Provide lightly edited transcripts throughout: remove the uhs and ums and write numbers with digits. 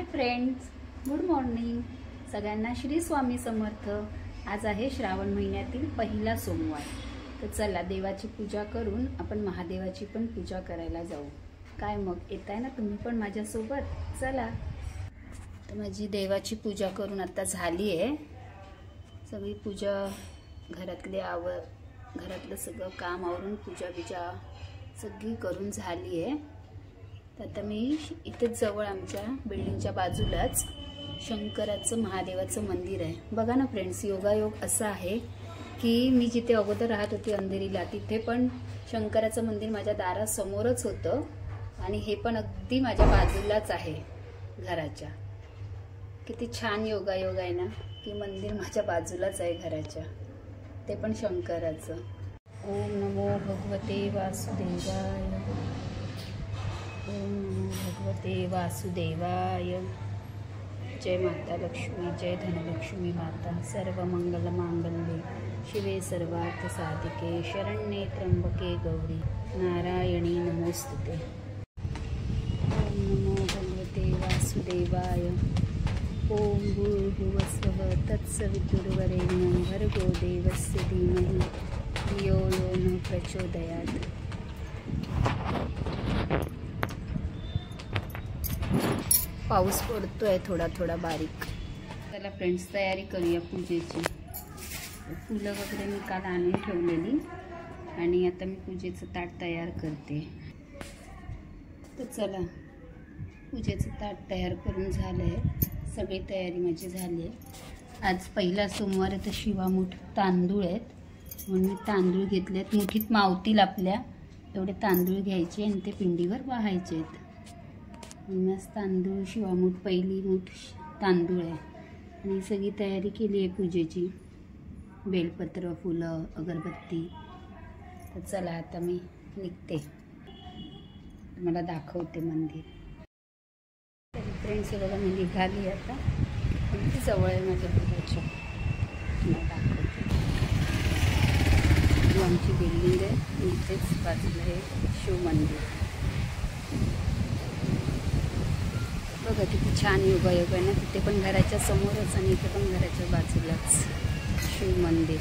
Hi friends, good morning सगळ्यांना. श्री स्वामी समर्थ. आज आहे श्रावण महिन्यातील पहिला सोमवार. तर चला देवाची पूजा करून आपण महादेवाची पण पूजा करायला जाऊ. काय मग, येताय ना तुम्ही पण माझ्यासोबत? चला. तर माझी देवाची पूजा करून आता झाली आहे. सगळी पूजा घरातलं सगळं काम आवरून पूजा बिजा सगळी करून झाली आहे. तर आता मी इथेच जवळ आमच्या बिल्डिंगच्या बाजूलाच शंकराचं महादेवाचं मंदिर आहे. बघा ना फ्रेंड्स, योगायोग असा आहे की मी जिथे अगोदर राहत होती अंधेरीला, तिथे पण शंकराचं मंदिर माझ्या दारासमोरच होतं आणि हे पण अगदी माझ्या बाजूलाच आहे घराच्या. किती छान योगायोग आहे ना की मंदिर माझ्या बाजूलाच आहे घराच्या, ते पण शंकराचं. ओम नमो भगवते वासुदेवाय. ओम नमो भगवते वासुदेवाय. जय माता लक्ष्मी, जय धनलक्ष्मी माता. सर्व मंगल मांगल्ये शिवे सर्वार्थ साधिके, शरण्ये त्र्यंबके गौरी नारायणी नमोस्तुते. ओम नमो भगवते वासुदेवाय. ओम भूर्भुवस्वः तत्सवितुर्वरेण्यं भर्गो देवस्य धीमहि धियो यो न प्रचोदयात्. पाऊस पडतोय थोडा थोडा बारीक. चला फ्रेंड्स, तयारी करूया पूजेची. फुलं वगैरे मी काल आणून ठेवलेली आणि आता मी पूजेचं ताट तयार करते. तर चला, पूजेचं ताट तयार करून झालं आहे. सगळी तयारी माझी झाली आहे. आज पहिला सोमवार आहे तर शिवामूठ तांदूळ आहेत म्हणून मी तांदूळ घेतले आहेत. मुठीत मावतील आपल्या एवढे तांदूळ घ्यायचे आणि ते पिंडीवर वाहायचे आहेत. मस्त तांदूळ, शिवामूठ, पहिली मूठ तांदूळ आहे आणि सगळी तयारी केली आहे पूजेची. बेलपत्र, फुलं, अगरबत्ती. तर चला आता मी निघते, मला दाखवते मंदिर. तरी फ्रेंड्स बघा मी निघाली आता. किती जवळ आहे माझ्या घराच्या, मला दाखवते. ही आमची बिल्डिंग आहे, इथेच बाजूला हे शिव मंदिर. बघा किती छान योगायोग आहे ना. तिथे पण घराच्या समोरच आणि इथे पण घराच्या बाजूलाच शिव मंदिर.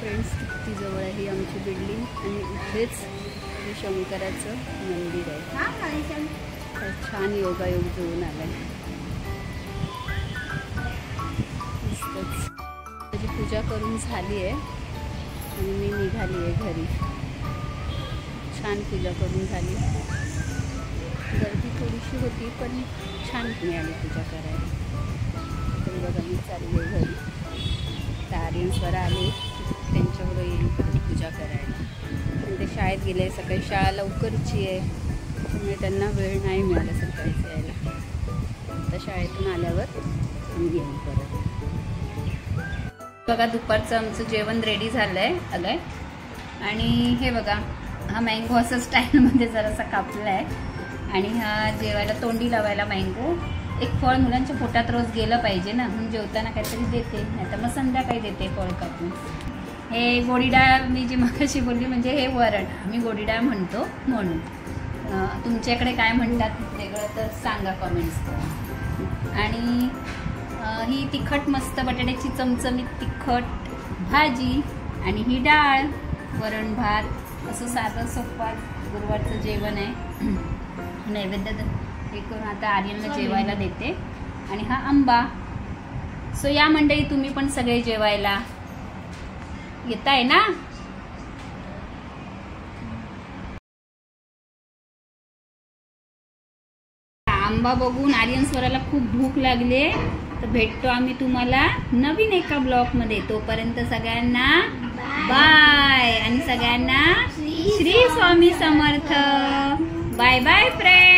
फ्रेंड्स किती जवळ आहे ही आमची बिल्डिंग आणि इथेच शंकराचं मंदिर आहे. तर छान योगायोग जुळून आला आहे. मस्तच. त्याची पूजा करून झाली आहे आणि मी निघाली आहे घरी. छान पूजा करून झाली. गर्दी थोडीशी होती पण छान मिळाली पूजा करायला. आणि बघा मी चालले घरी. तर आर्यन स्वर आले त्यांच्याबरोबर येईल पूजा करायला. पण ते शाळेत गेले, सकाळी शाळा लवकरची आहे त्यामुळे त्यांना वेळ नाही मिळाला सकाळीच यायला. तर शाळेतून आल्यावर आम्ही येऊ परत. बघा दुपारचं आमचं जेवण रेडी झालंय आलंय. आणि हे बघा हा मँगो असं स्टाईलमध्ये जरासा कापला आहे. आणि हा जेवायला तोंडी लावायला मँगो. एक फळ मुलांच्या पोटात रोज गेलं पाहिजे ना, म्हणून जेवताना काहीतरी देते, नाही तर मग संध्याकाळी देते फळ कापून. हे गोडी डाळ मी जी मगाशी बोलली म्हणजे हे वरण आम्ही गोडी डाळ म्हणतो म्हणून. तुमच्याकडे काय म्हणतात वेगळं तर सांगा कमेंट्स करा. आणि ही तिखट मस्त बटाट्याची चमचमीत तिखट भाजी आणि ही डाळ, वरण भात असं साधं सोपं गुरुवारचं जेवण आहे. नैवेद्य हे करून आता आर्यनला जेवायला देते. आणि हा आंबा. सो या मंडळी तुम्ही पण सगळे जेवायला येताय ना. आंबा बघून आर्यन स्वराला खूप भूक लागले. तर भेटतो आम्ही तुम्हाला नवीन एका ब्लॉगमध्ये. तोपर्यंत सगळ्यांना बाय आणि सगळ्यांना Shri Swami Samarth. Bye bye friend.